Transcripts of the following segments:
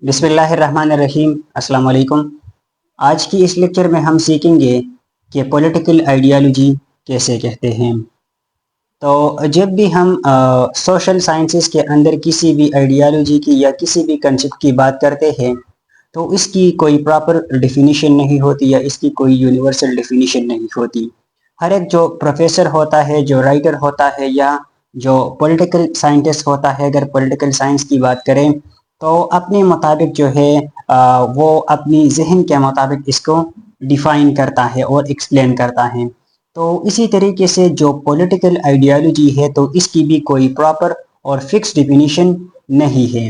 بسم اللہ الرحمن الرحیم۔ السلام علیکم۔ آج کی اس لیکچر میں ہم سیکھیں گے کہ پولیٹیکل آئیڈیالوجی کیسے کہتے ہیں۔ تو جب بھی ہم سوشل سائنسز کے اندر کسی بھی آئیڈیالوجی کی یا کسی بھی کنسیپٹ کی بات کرتے ہیں تو اس کی کوئی پراپر ڈیفینیشن نہیں ہوتی یا اس کی کوئی یونیورسل ڈیفینیشن نہیں ہوتی۔ ہر ایک جو پروفیسر ہوتا ہے، جو رائٹر ہوتا ہے یا جو پولیٹیکل سائنٹسٹ ہوتا ہے، اگر پولیٹیکل سائنس کی بات کریں تو اپنے مطابق جو ہے وہ اپنی ذہن کے مطابق اس کو ڈیفائن کرتا ہے اور ایکسپلین کرتا ہے۔ تو اسی طریقے سے جو پولیٹیکل آئیڈیالوجی ہے تو اس کی بھی کوئی پراپر اور فکس ڈیفینیشن نہیں ہے،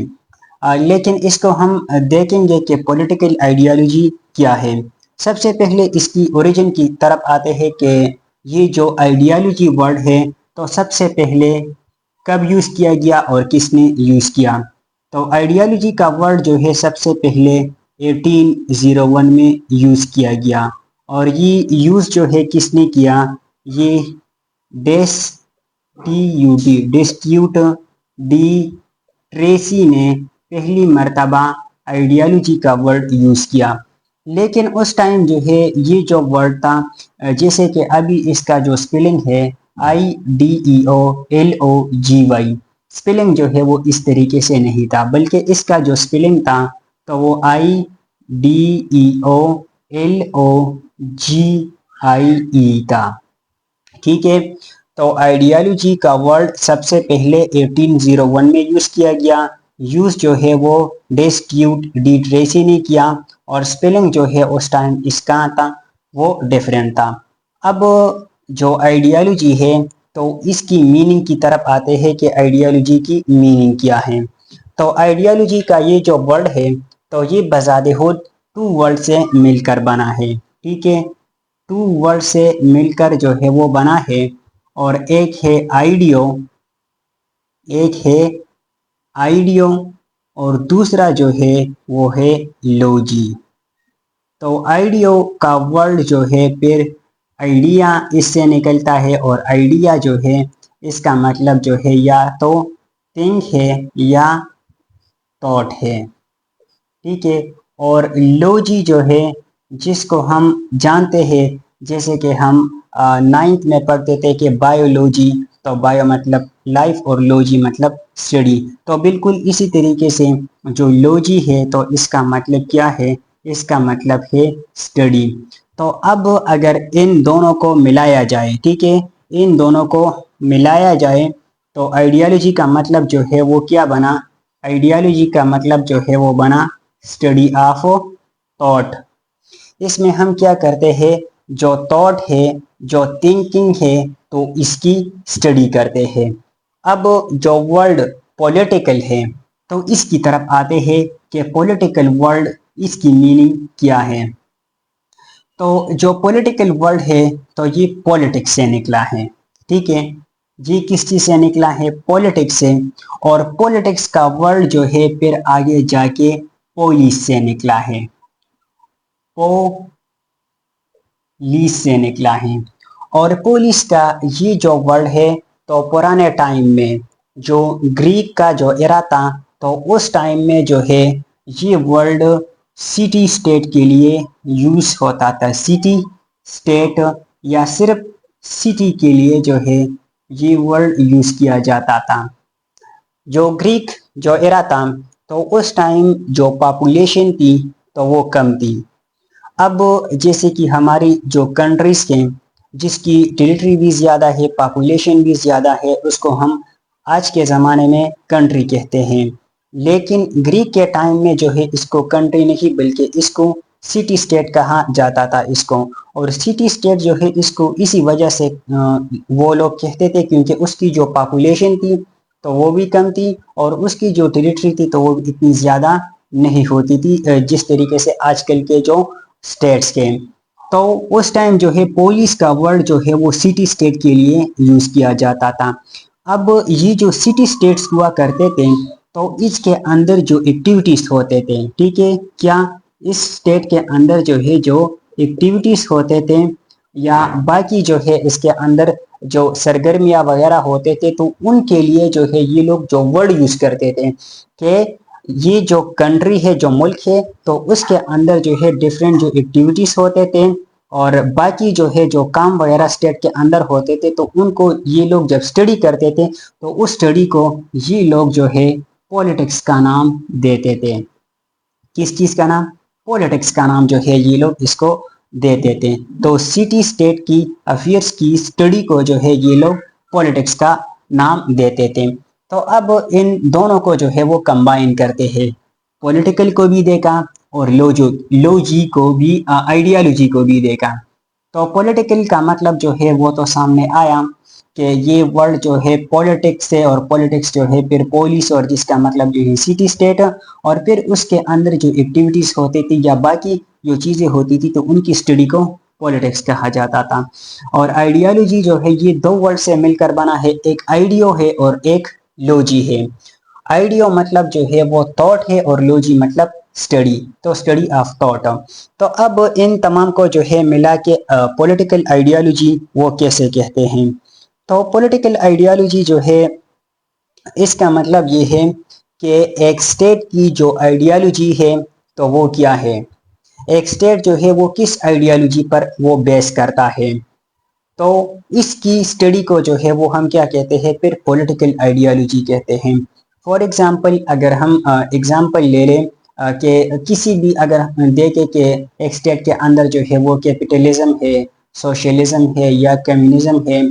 لیکن اس کو ہم دیکھیں گے کہ پولیٹیکل آئیڈیالوجی کیا ہے۔ سب سے پہلے اس کی اوریجن کی طرف آتے ہیں کہ یہ جو آئیڈیالوجی ورڈ ہے تو سب سے پہلے کب یوز کیا گیا اور کس نے یوز کیا۔ تو آئیڈیالوجی کا ورڈ جو ہے سب سے پہلے 1801 میں یوز کیا گیا، اور یہ یوز جو ہے کس نے کیا، یہ ڈیسٹیوٹ ڈی ٹریسی نے پہلی مرتبہ آئیڈیالوجی کا ورڈ یوز کیا۔ لیکن اس ٹائم جو ہے یہ جو ورڈ تھا، جیسے کہ ابھی اس کا جو سپیلنگ ہے IDEOLOGY، سپیلنگ جو ہے وہ اس طریقے سے نہیں تھا، بلکہ اس کا جو سپیلنگ تھا تو وہ IDEOLOGIE تھا۔ ٹھیک ہے، تو آئیڈیالوجی کا ورڈ سب سے پہلے 1801 میں یوز کیا گیا۔ یوز جو ہے وہ ڈیسٹیوٹ ڈی ٹریسی نے کیا، اور سپیلنگ جو ہے اس ٹائم اس کا تھا وہ ڈیفرنٹ تھا۔ اب جو آئیڈیالوجی ہے تو اس کی میننگ کی طرف آتے ہیں کہ آئیڈیالوجی کی میننگ کیا ہے۔ تو آئیڈیالوجی کا یہ جو ورڈ ہے تو یہ بذات خود 2 ورڈ سے مل کر بنا ہے۔ ٹھیک ہے، 2 ورڈ سے مل کر جو ہے وہ بنا ہے، اور ایک ہے آئیڈیو اور دوسرا جو ہے وہ ہے لوجی۔ تو آئیڈیو کا ورڈ جو ہے پھر آئیڈیا اس سے نکلتا ہے، اور آئیڈیا جو ہے اس کا مطلب جو ہے یا تو تھنک ہے یا تھاٹ ہے۔ ٹھیک ہے، اور لوجی جو ہے جس کو ہم جانتے ہیں، جیسے کہ ہم 9th میں پڑھتے تھے کہ بایولوجی، تو بایو مطلب لائف اور لوجی مطلب اسٹڈی، تو بالکل اسی طریقے سے جو لوجی ہے تو اس کا مطلب کیا ہے، اس کا مطلب ہے اسٹڈی۔ تو اب اگر ان دونوں کو ملایا جائے، ٹھیک ہے، ان دونوں کو ملایا جائے تو آئیڈیالوجی کا مطلب جو ہے وہ کیا بنا، آئیڈیالوجی کا مطلب جو ہے وہ بنا اسٹڈی آف تھاٹ۔ اس میں ہم کیا کرتے ہیں، جو تھاٹ ہے، جو تھنکنگ ہے تو اس کی اسٹڈی کرتے ہیں۔ اب جو ورڈ پولیٹیکل ہے تو اس کی طرف آتے ہیں کہ پولیٹیکل ورڈ اس کی میننگ کیا ہے۔ تو جو پولیٹیکل ورڈ ہے تو یہ پولیٹکس سے نکلا ہے۔ ٹھیک ہے، یہ کس چیز سے نکلا ہے، پولیٹکس سے، اور پولیٹکس کا ورڈ جو ہے پھر آگے جا کے پولیس سے نکلا ہے، پولیس سے نکلا ہے۔ اور پولیس کا یہ جو ورڈ ہے تو پرانے ٹائم میں جو گریک کا جو ایرا تھا تو اس ٹائم میں جو ہے یہ ورڈ سٹی اسٹیٹ کے لیے یوز ہوتا تھا، سٹی اسٹیٹ یا صرف سٹی کے لیے جو ہے یہ ورڈ یوز کیا جاتا تھا۔ جو گریک جو ایرا تھا تو اس ٹائم جو پاپولیشن تھی تو وہ کم تھی۔ اب جیسے کہ ہماری جو کنٹریز ہیں جس کی ٹیریٹری بھی زیادہ ہے، پاپولیشن بھی زیادہ ہے، اس کو ہم آج کے زمانے میں کنٹری کہتے ہیں، لیکن گریک کے ٹائم میں جو ہے اس کو کنٹری نہیں بلکہ اس کو سٹی اسٹیٹ کہا جاتا تھا اس کو۔ اور سٹی اسٹیٹ جو ہے اس کو اسی وجہ سے وہ لوگ کہتے تھے کیونکہ اس کی جو پاپولیشن تھی تو وہ بھی کم تھی، اور اس کی جو ٹیریٹری تھی تو وہ اتنی زیادہ نہیں ہوتی تھی جس طریقے سے آج کل کے جو اسٹیٹس کے۔ تو اس ٹائم جو ہے پولیس کا ورڈ جو ہے وہ سٹی اسٹیٹ کے لیے یوز کیا جاتا تھا۔ اب یہ جو سٹی اسٹیٹس ہوا کرتے تھے تو اس کے اندر جو ایکٹیویٹیز ہوتے تھے، ٹھیک ہے، کیا اس اسٹیٹ کے اندر جو ہے جو ایکٹیویٹیز ہوتے تھے یا باقی جو ہے اس کے اندر جو سرگرمیاں وغیرہ ہوتے تھے تو ان کے لیے جو ہے یہ لوگ جو ورڈ یوز کرتے تھے کہ یہ جو کنٹری ہے جو ملک ہے تو اس کے اندر جو ہے ڈفرینٹ جو ایکٹیویٹیز ہوتے تھے اور باقی جو ہے جو کام وغیرہ اسٹیٹ کے اندر ہوتے تھے تو ان کو یہ لوگ جب اسٹڈی کرتے تھے تو اس اسٹڈی کو یہ لوگ جو ہے پولیٹکس کا نام دیتے تھے. کس چیز کا نام؟ پولیٹکس کا نام جو ہے یہ لوگ اس کو دیتے تھے. تو سٹی اسٹیٹ کی افیئرس کی اسٹڈی کو جو ہے یہ لوگ پولیٹکس کا نام دیتے تھے. تو اب ان دونوں کو جو ہے وہ کمبائن کرتے ہیں، پولیٹیکل کو بھی دیکھا اور لوجی کو بھی آئیڈیالوجی کو بھی دیکھا. تو پولیٹیکل کا مطلب جو ہے وہ تو سامنے آیا کہ یہ ورڈ جو ہے پولیٹکس ہے اور پولیٹکس جو ہے پھر پولیس اور جس کا مطلب جو ہے سٹی اسٹیٹ اور پھر اس کے اندر جو ایکٹیویٹیز ہوتی تھی یا باقی جو چیزیں ہوتی تھی تو ان کی اسٹڈی کو پولیٹکس کہا جاتا تھا. اور آئیڈیالوجی جو ہے یہ دو ورڈ سے مل کر بنا ہے، ایک آئیڈیو ہے اور ایک لوجی ہے. آئیڈیو مطلب جو ہے وہ تھاٹ ہے اور لوجی مطلب اسٹڈی، تو اسٹڈی آف تھاٹ. تو اب ان تمام کو جو ہے ملا کے پولیٹیکل آئیڈیالوجی وہ کیسے کہتے ہیں؟ تو پولیٹیکل آئیڈیالوجی جو ہے اس کا مطلب یہ ہے کہ ایک اسٹیٹ کی جو آئیڈیالوجی ہے تو وہ کیا ہے، ایک اسٹیٹ جو ہے وہ کس آئیڈیالوجی پر وہ بیس کرتا ہے. تو اس کی اسٹڈی کو جو ہے وہ ہم کیا کہتے ہیں، پھر پولیٹیکل آئیڈیالوجی کہتے ہیں. فار ایگزامپل اگر ہم ایگزامپل لے لیں کہ کسی بھی اگر دیکھیں کہ ایک اسٹیٹ کے اندر جو ہے وہ کیپٹلزم ہے، سوشلزم ہے یا کمیونزم ہے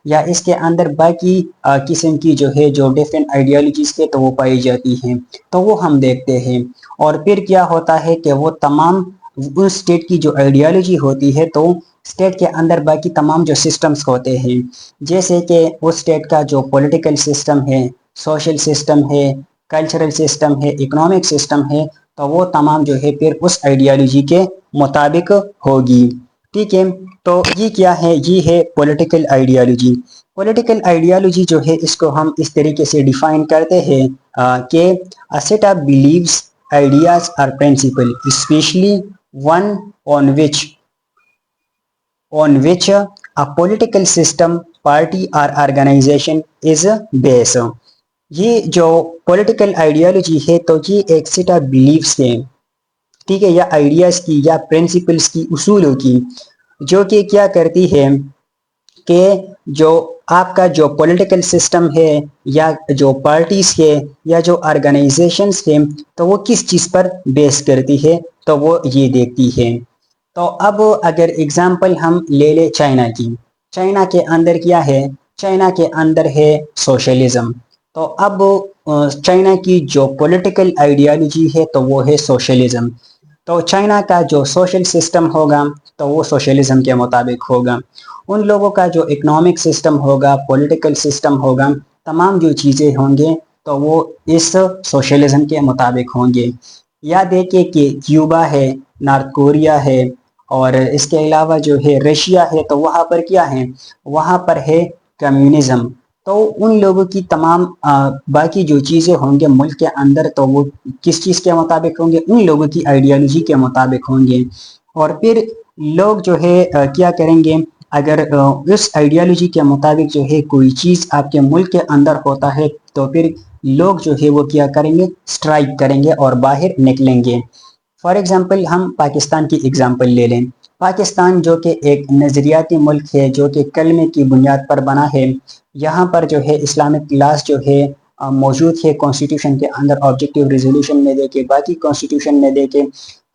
یا اس کے اندر باقی قسم کی جو ہے جو ڈفرینٹ آئیڈیالوجیز کے تو وہ پائی جاتی ہیں تو وہ ہم دیکھتے ہیں. اور پھر کیا ہوتا ہے کہ وہ تمام اس اسٹیٹ کی جو آئیڈیالوجی ہوتی ہے تو اسٹیٹ کے اندر باقی تمام جو سسٹمز ہوتے ہیں جیسے کہ اس اسٹیٹ کا جو پولیٹیکل سسٹم ہے، سوشل سسٹم ہے، کلچرل سسٹم ہے، اکنامک سسٹم ہے تو وہ تمام جو ہے پھر اس آئیڈیالوجی کے مطابق ہوگی. ٹھیک ہے، تو یہ کیا ہے، یہ ہے پولیٹیکل آئیڈیالوجی. پولیٹیکل آئیڈیالوجی جو ہے اس کو ہم اس طریقے سے ڈیفائن کرتے ہیں کہ a set of beliefs, ideas or principle, especially one on which a political system, party or organization is based. یہ جو پولیٹیکل آئیڈیالوجی ہے تو یہ ایک سیٹ آف بلیفس ہے، ٹھیک ہے، یا آئیڈیاز کی یا پرنسپلس کی، اصولوں کی، جو کہ کیا کرتی ہے کہ جو آپ کا جو پولیٹیکل سسٹم ہے یا جو پارٹیز ہے یا جو آرگنائزیشنز ہیں تو وہ کس چیز پر بیس کرتی ہے تو وہ یہ دیکھتی ہے. تو اب اگر اگزامپل ہم لے لیں چائنا کی، چائنا کے اندر کیا ہے، چائنا کے اندر ہے سوشلزم. تو اب چائنا کی جو پولیٹیکل آئیڈیالوجی ہے تو وہ ہے سوشلزم. تو چائنا کا جو سوشل سسٹم ہوگا تو وہ سوشلزم کے مطابق ہوگا. ان لوگوں کا جو اکنامک سسٹم ہوگا، پولیٹیکل سسٹم ہوگا، تمام جو چیزیں ہوں گے تو وہ اس سوشلزم کے مطابق ہوں گے. یا دیکھیں کہ کیوبا ہے، نارتھ کوریا ہے اور اس کے علاوہ جو ہے رشیا ہے تو وہاں پر کیا ہے، وہاں پر ہے کمیونزم. تو ان لوگوں کی تمام باقی جو چیزیں ہوں گے ملک کے اندر تو وہ کس چیز کے مطابق ہوں گے، ان لوگوں کی آئیڈیالوجی کے مطابق ہوں گے. اور پھر لوگ جو ہے کیا کریں گے، اگر اس آئیڈیالوجی کے مطابق جو ہے کوئی چیز آپ کے ملک کے اندر ہوتا ہے تو پھر لوگ جو ہے وہ کیا کریں گے، سٹرائک کریں گے اور باہر نکلیں گے. فار ایگزامپل ہم پاکستان کی ایگزامپل لے لیں. پاکستان جو کہ ایک نظریاتی ملک ہے جو کہ کلمے کی بنیاد پر بنا ہے، یہاں پر جو ہے اسلامک لاز جو ہے موجود ہے کانسٹیٹیوشن کے اندر، آبجیکٹیو ریزولوشن میں دیکھے، باقی کانسٹیٹیوشن میں دیکھے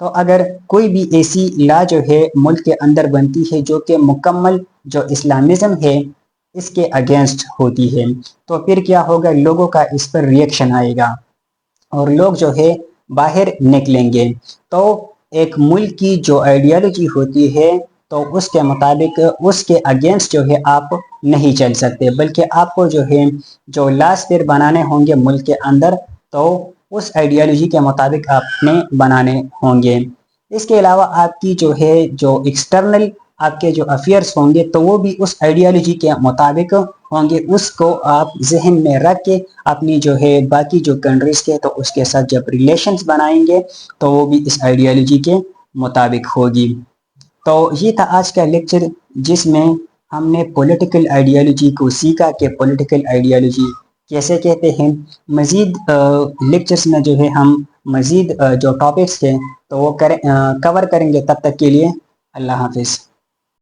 تو اگر کوئی بھی ایسی لا جو ہے ملک کے اندر بنتی ہے جو کہ مکمل جو اسلامزم ہے اس کے اگینسٹ ہوتی ہے تو پھر کیا ہوگا، لوگوں کا اس پر ریئیکشن آئے گا اور لوگ جو ہے باہر نکلیں گے. تو ایک ملک کی جو آئیڈیالوجی ہوتی ہے تو اس کے مطابق اس کے اگینسٹ جو ہے آپ نہیں چل سکتے، بلکہ آپ کو جو ہے جو لاس پھر بنانے ہوں گے ملک کے اندر تو اس آئیڈیالوجی کے مطابق آپ نے بنانے ہوں گے. اس کے علاوہ آپ کی جو ہے جو ایکسٹرنل آپ کے جو افیئرس ہوں گے تو وہ بھی اس آئیڈیالوجی کے مطابق ہوں گے. اس کو آپ ذہن میں رکھ کے اپنی جو ہے باقی جو کنٹریز کے تو اس کے ساتھ جب ریلیشنز بنائیں گے تو وہ بھی اس آئیڈیالوجی کے مطابق ہوگی. تو یہ تھا آج کا لیکچر جس میں ہم نے پولیٹیکل آئیڈیالوجی کو سیکھا کہ پولیٹیکل آئیڈیالوجی کیسے کہتے ہیں. مزید لیکچرز میں جو ہے ہم مزید جو ٹاپکس ہیں تو وہ کور کریں گے. تب تک کے لیے اللہ حافظ.